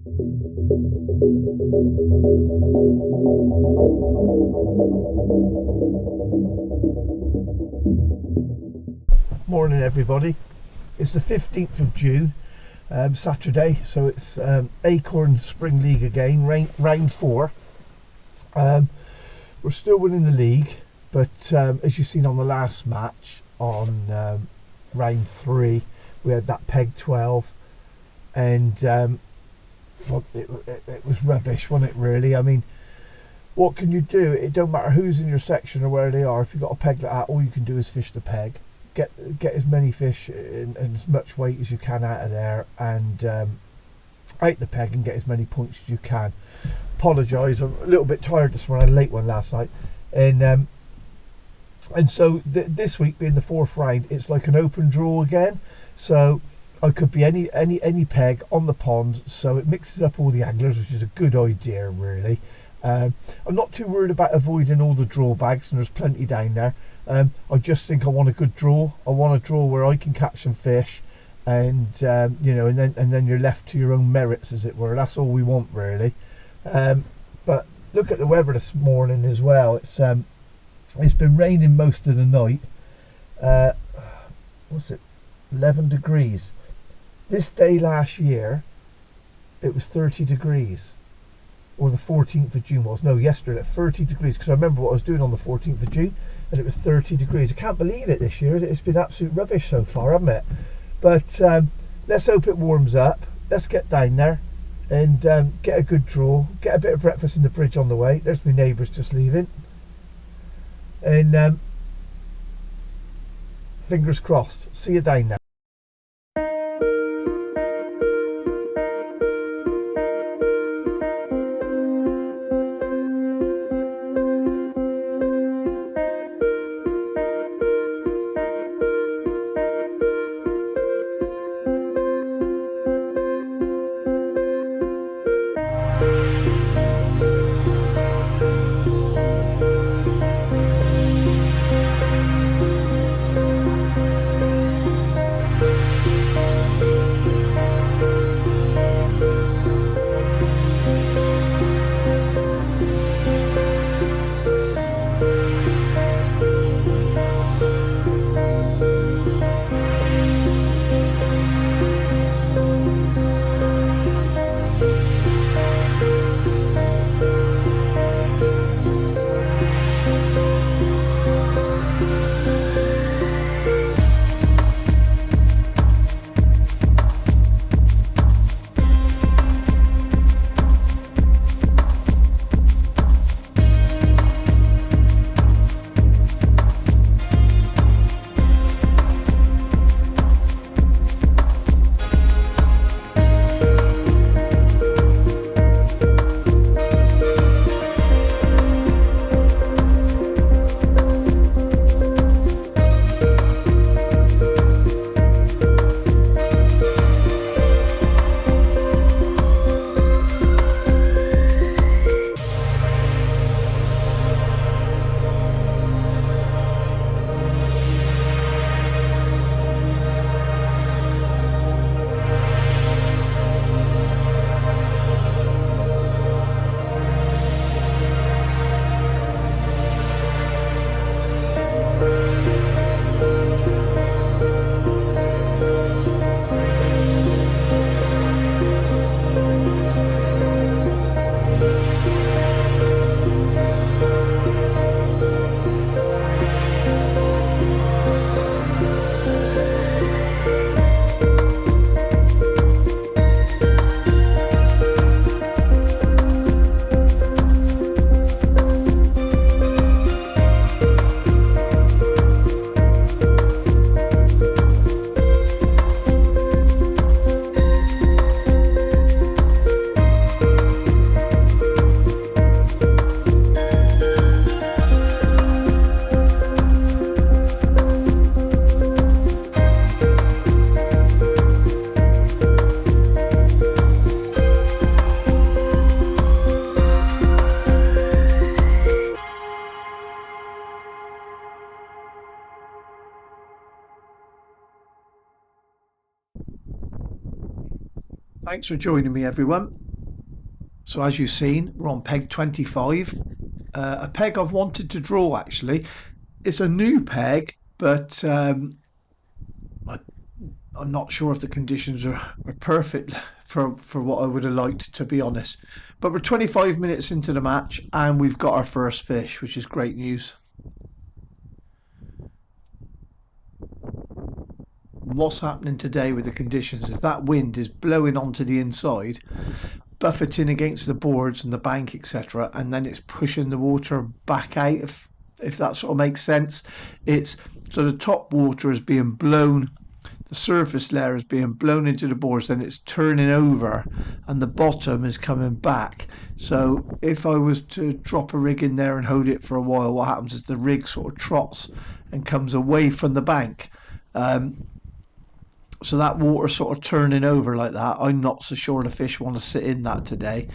Morning everybody, it's the 15th of June, Saturday, so it's Acorn Spring League again, round 4. We're still winning the league, but as you've seen on the last match on round 3, we had that peg 12 and well, it was rubbish, wasn't it really? I mean, what can you do? It don't matter who's in your section or where they are. If you've got a peg like that, all you can do is fish the peg. Get as many fish and as much weight as you can out of there, and out the peg and get as many points as you can. Apologise, I'm a little bit tired this morning. I had a late one last night, and so this week being the 4th round, it's like an open draw again. So I could be any peg on the pond, so it mixes up all the anglers, which is a good idea really. I'm not too worried about avoiding all the drawbags, and there's plenty down there. I just think I want a good draw. I want a draw where I can catch some fish, and you know, and then you're left to your own merits, as it were. That's all we want really. But look at the weather this morning as well. It's been raining most of the night. What's it? 11 degrees. This day last year, it was 30 degrees. Or the 14th of June was. No, yesterday, 30 degrees. Because I remember what I was doing on the 14th of June, and it was 30 degrees. I can't believe it this year. It's been absolute rubbish so far, hasn't it? But let's hope it warms up. Let's get down there and get a good draw. Get a bit of breakfast in the bridge on the way. There's my neighbours just leaving. And fingers crossed. See you down there. Thanks for joining me, everyone. So as you've seen, we're on peg 25, a peg I've wanted to draw actually. It's a new peg, but I, I'm not sure if the conditions are perfect for what I would have liked, to be honest. But we're 25 minutes into the match and we've got our first fish, which is great news. What's happening today with the conditions is that wind is blowing onto the inside, buffeting against the boards and the bank, etc., and then it's pushing the water back out. If that sort of makes sense, it's so the top water is being blown, the surface layer is being blown into the boards, then it's turning over, and the bottom is coming back. So if I was to drop a rig in there and hold it for a while, what happens is the rig sort of trots and comes away from the bank. So that water sort of turning over like that, I'm not so sure the fish want to sit in that today.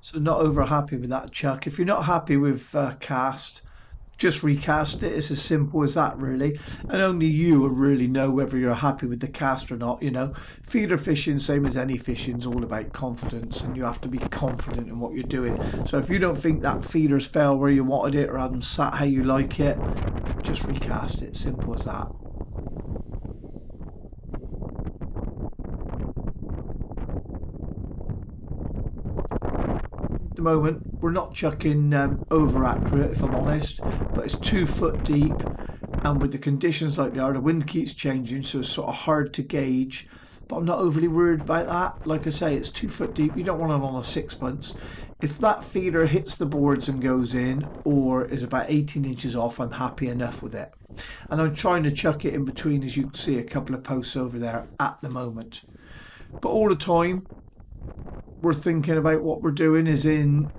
So not over happy with that, Chuck. If you're not happy with cast, just recast it. It's as simple as that, really. And only you will really know whether you're happy with the cast or not. Feeder fishing, same as any fishing, is all about confidence, and you have to be confident in what you're doing. So if you don't think that feeder's fell where you wanted it or hadn't sat how you like it, just recast it. Simple as that. The moment we're not chucking over accurate, if I'm honest, but it's 2 foot deep, and with the conditions like they are, the wind keeps changing, so it's sort of hard to gauge. But I'm not overly worried about that. Like I say, it's 2 foot deep. You don't want it on a sixpence. If that feeder hits the boards and goes in, or is about 18 inches off, I'm happy enough with it. And I'm trying to chuck it in between, as you can see, a couple of posts over there at the moment. But all the time, we're thinking about what we're doing is in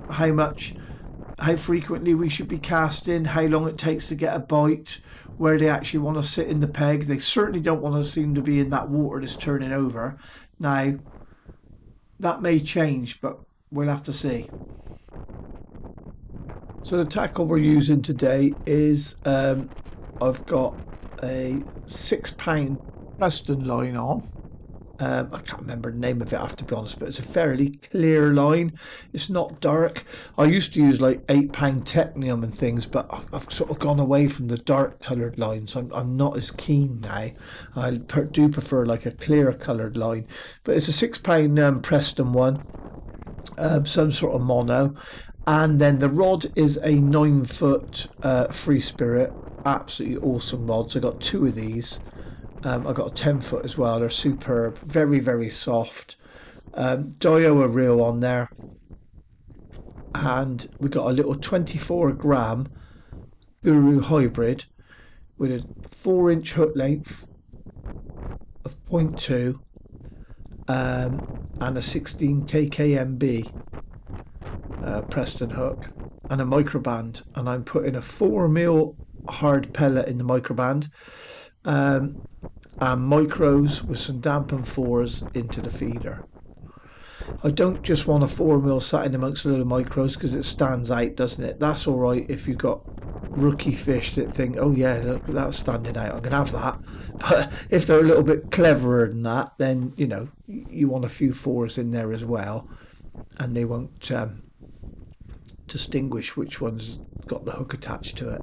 how frequently we should be casting, how long it takes to get a bite, where they actually want to sit in the peg. They certainly don't want to seem to be in that water that's turning over. Now, that may change, but we'll have to see. So the tackle we're using today is I've got a £6 Preston line on. I can't remember the name of it, I have to be honest, but it's a fairly clear line. It's not dark. I used to use like £8 Technium and things, but I've sort of gone away from the dark coloured lines. I'm not as keen now. I do prefer like a clear coloured line, but it's a £6 Preston one, some sort of mono. And then the rod is a 9 foot Free Spirit, absolutely awesome rods. I got two of these. I've got a 10 foot as well. They're superb, very, very soft. Daiwa reel on there. And we got a little 24 gram Guru hybrid with a 4 inch hook length of 0.2 and a 16 kkmb Preston hook and a microband. And I'm putting a 4mm hard pellet in the microband. And micros with some dampened fours into the feeder. I don't just want a 4mm sat in amongst a load of micros because it stands out, doesn't it? That's all right if you've got rookie fish that think, oh yeah, look, that's standing out, I'm going to have that. But if they're a little bit cleverer than that, then, you want a few fours in there as well, and they won't distinguish which one's got the hook attached to it.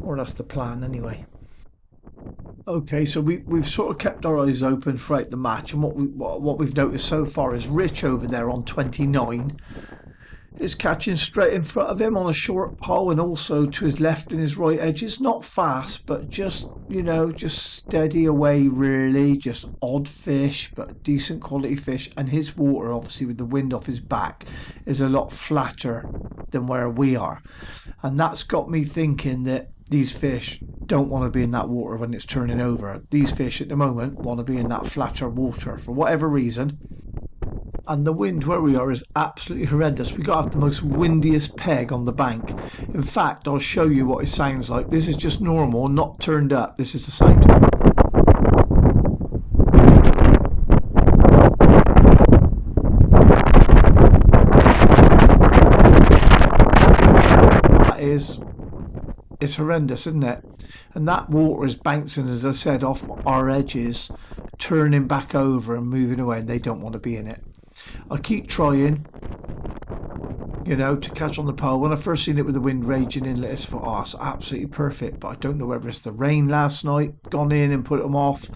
Or that's the plan anyway. Okay, so we've sort of kept our eyes open throughout the match, and what we've noticed so far is Rich over there on 29 is catching straight in front of him on a short pole, and also to his left and his right edges. Not fast, but just steady away really, just odd fish, but decent quality fish. And his water, obviously with the wind off his back, is a lot flatter than where we are, and that's got me thinking that these fish don't want to be in that water when it's turning over. These fish at the moment want to be in that flatter water for whatever reason. And the wind where we are is absolutely horrendous. We got to have the most windiest peg on the bank. In fact, I'll show you what it sounds like. This is just normal, not turned up. This is the sound. is, it's horrendous, isn't it? And that water is bouncing, as I said, off our edges, turning back over and moving away, and they don't want to be in it. I keep trying, you know, to catch on the pole. When I first seen it with the wind raging in, I thought, oh, it's absolutely perfect. But I don't know whether it's the rain last night gone in and put them off,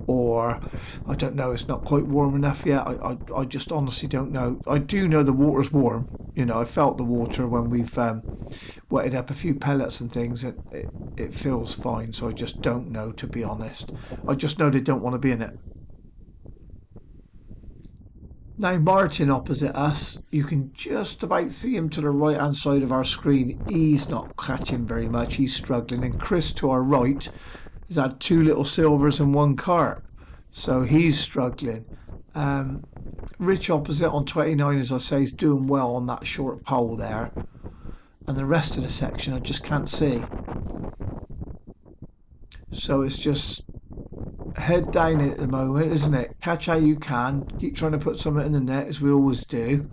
or I don't know, it's not quite warm enough yet. I just honestly don't know. I do know the water's warm. You know, I felt the water when we've wetted up a few pellets and things. It feels fine. So I just don't know, to be honest. I just know they don't want to be in it. Now Martin opposite us, you can just about see him to the right hand side of our screen. He's not catching very much, he's struggling. And Chris to our right has had 2 little silvers and 1 carp, so he's struggling. Rich opposite on 29, as I say, is doing well on that short pole there. And the rest of the section I just can't see. So it's just head down at the moment, isn't it? Catch how you can, keep trying to put something in the net as we always do,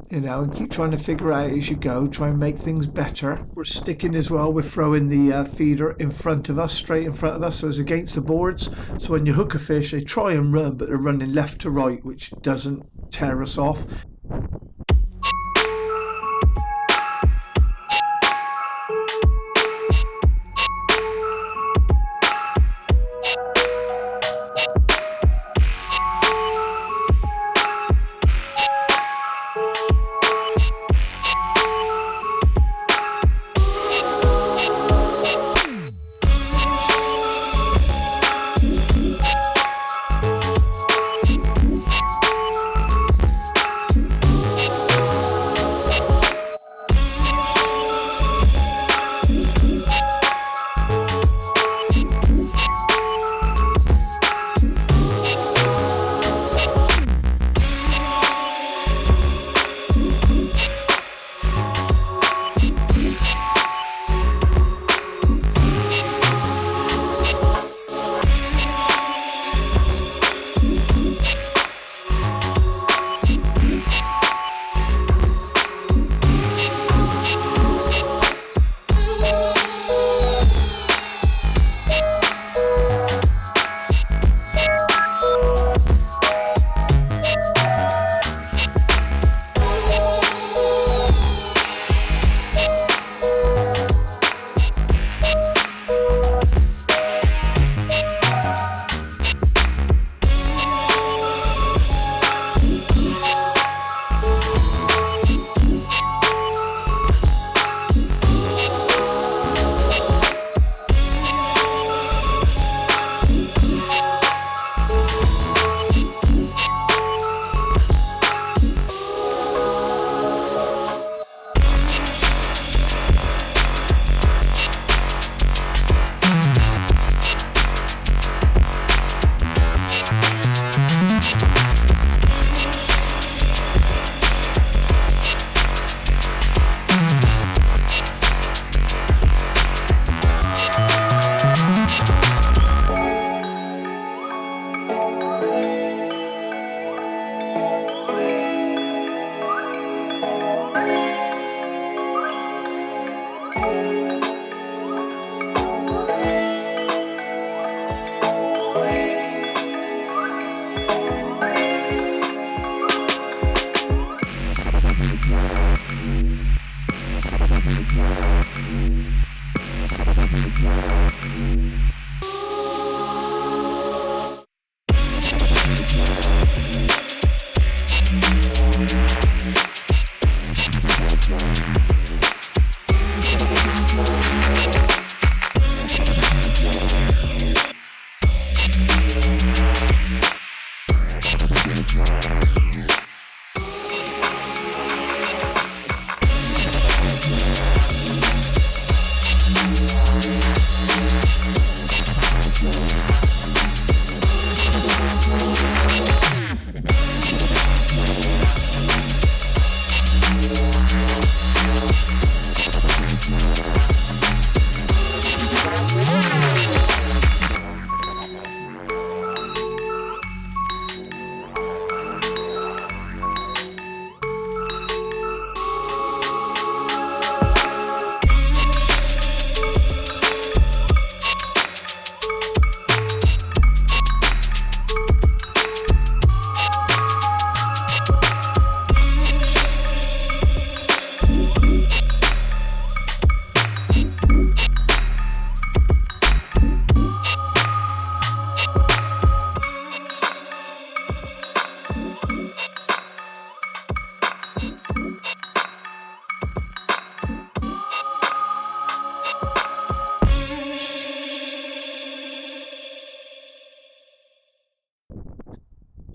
you know, and keep trying to figure out as you go, try and make things better. We're sticking as well, we're throwing the feeder in front of us, straight in front of us, so it's against the boards, so when you hook a fish they try and run, but they're running left to right, which doesn't tear us off.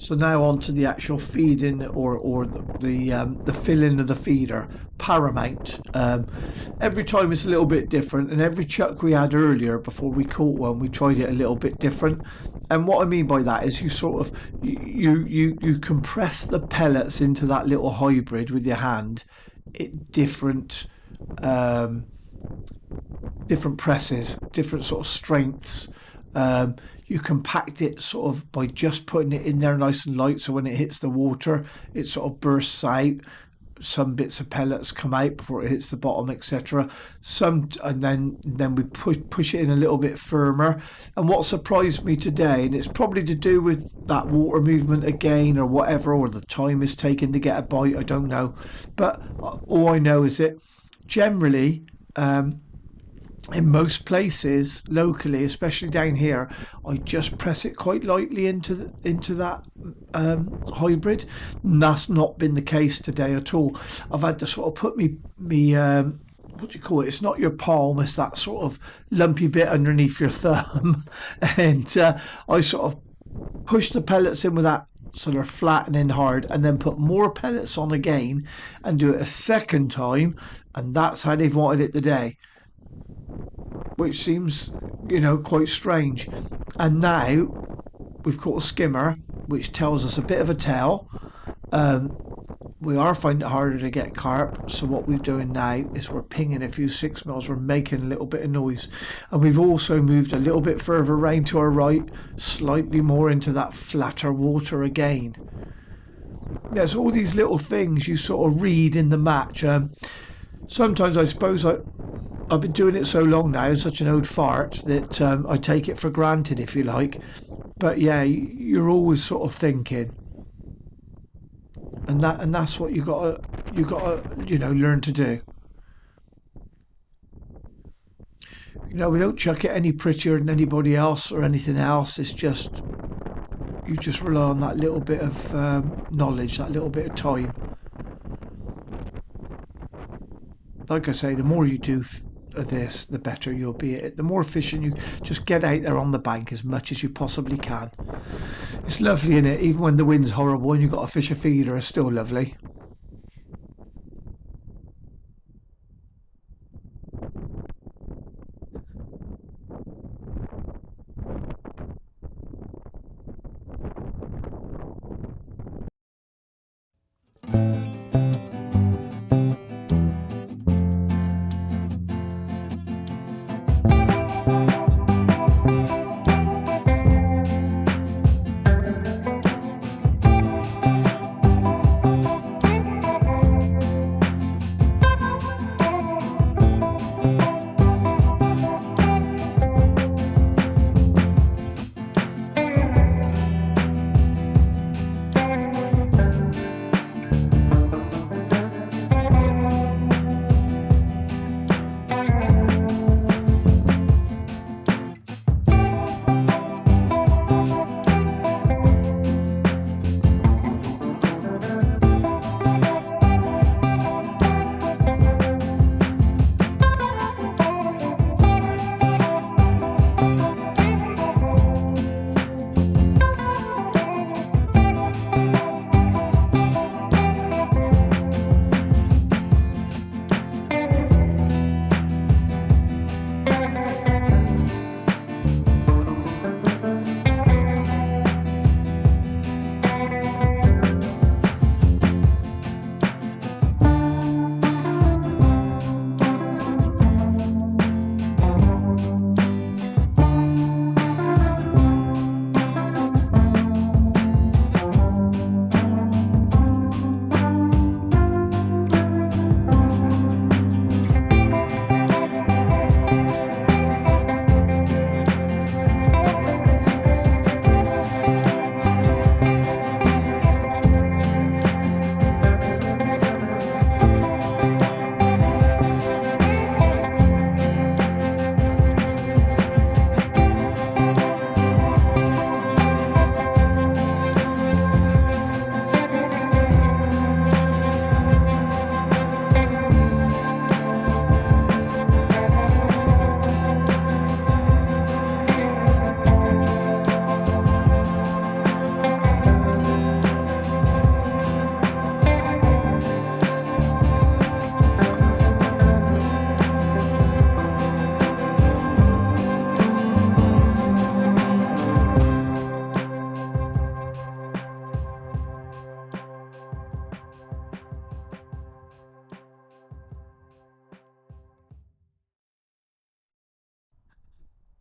So now on to the actual feeding or the filling of the feeder. Paramount. Every time it's a little bit different, and every chuck we had earlier before we caught one, we tried it a little bit different. And what I mean by that is you sort of you compress the pellets into that little hybrid with your hand at different presses, different sort of strengths. You compact it sort of by just putting it in there nice and light, so when it hits the water it sort of bursts out. Some bits of pellets come out before it hits the bottom, etc. And then we push it in a little bit firmer. And what surprised me today, and it's probably to do with that water movement again or whatever, or the time it's taken to get a bite, I don't know, but all I know is that generally in most places locally, especially down here, I just press it quite lightly into that hybrid. And that's not been the case today at all. I've had to sort of put me what do you call it? It's not your palm, it's that sort of lumpy bit underneath your thumb, and I sort of push the pellets in with that, so they're flattening hard, and then put more pellets on again and do it a second time, and that's how they've wanted it today, which seems, quite strange. And now we've caught a skimmer, which tells us a bit of a tell. We are finding it harder to get carp, so what we're doing now is we're pinging a few 6mm, we're making a little bit of noise, and we've also moved a little bit further round to our right, slightly more into that flatter water again. There's all these little things you sort of read in the match. Sometimes I suppose I've been doing it so long now, such an old fart, that I take it for granted, if you like. But yeah, you're always sort of thinking, and that's what you gotta learn to do. We don't chuck it any prettier than anybody else or anything else. It's just you just rely on that little bit of knowledge, that little bit of time. Like I say, the more you do of this, the better you'll be at it. The more efficient you just get out there on the bank as much as you possibly can. It's lovely, isn't it? Even when the wind's horrible and you've got to fish a feeder, it's still lovely.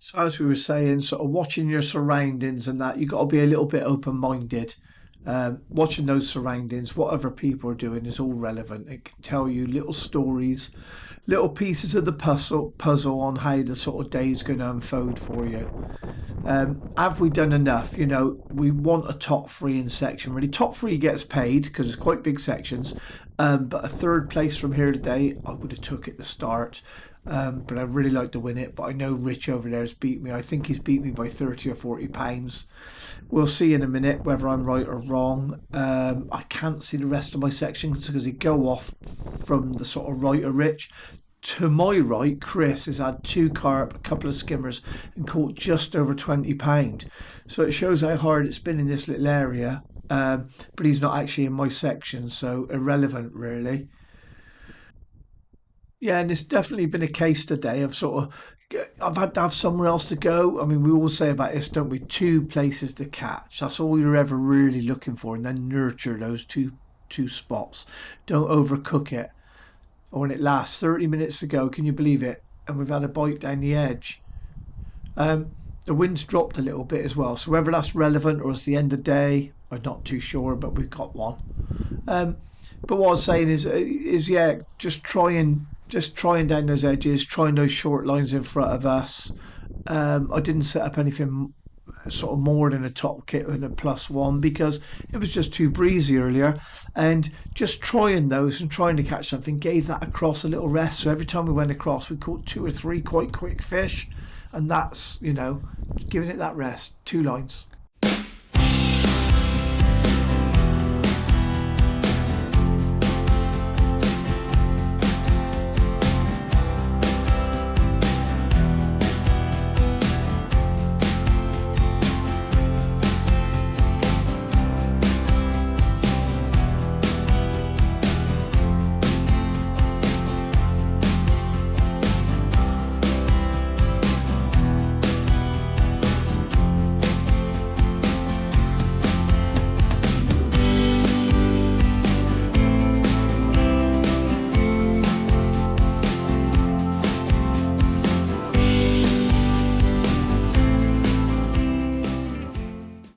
So as we were saying, sort of watching your surroundings and that, you got to be a little bit open-minded. Watching those surroundings, what other people are doing is all relevant. It can tell you little stories, little pieces of the puzzle on how the sort of day is going to unfold for you. Have we done enough? You know, we want a top three in section. Really, top three gets paid because it's quite big sections. But a third place from here today, I would have took at the start. But I really like to win it. But I know Rich over there has beat me. I think he's beat me by 30 or 40 pounds. We'll see in a minute whether I'm right or wrong. I can't see the rest of my sections because they go off from the sort of right of Rich. To my right, Chris has had two carp, a couple of skimmers, and caught just over £20. So it shows how hard it's been in this little area. But he's not actually in my section, so irrelevant really. Yeah, and it's definitely been a case today of sort of I've had to have somewhere else to go. I mean, we all say about this, don't we? Two places to catch. That's all you're ever really looking for, and then nurture those two spots. Don't overcook it. Or when it lasts 30 minutes to go, can you believe it? And we've had a bite down the edge. Um, the wind's dropped a little bit as well, so whether that's relevant or it's the end of day, I'm not too sure, but we've got one. Um, but what I was saying is yeah, just trying down those edges, trying those short lines in front of us. I didn't set up anything sort of more than a top kit and a +1 because it was just too breezy earlier, and just trying those and trying to catch something gave that across a little rest. So every time we went across, we caught two or three quite quick fish, and that's giving it that rest. Two lines.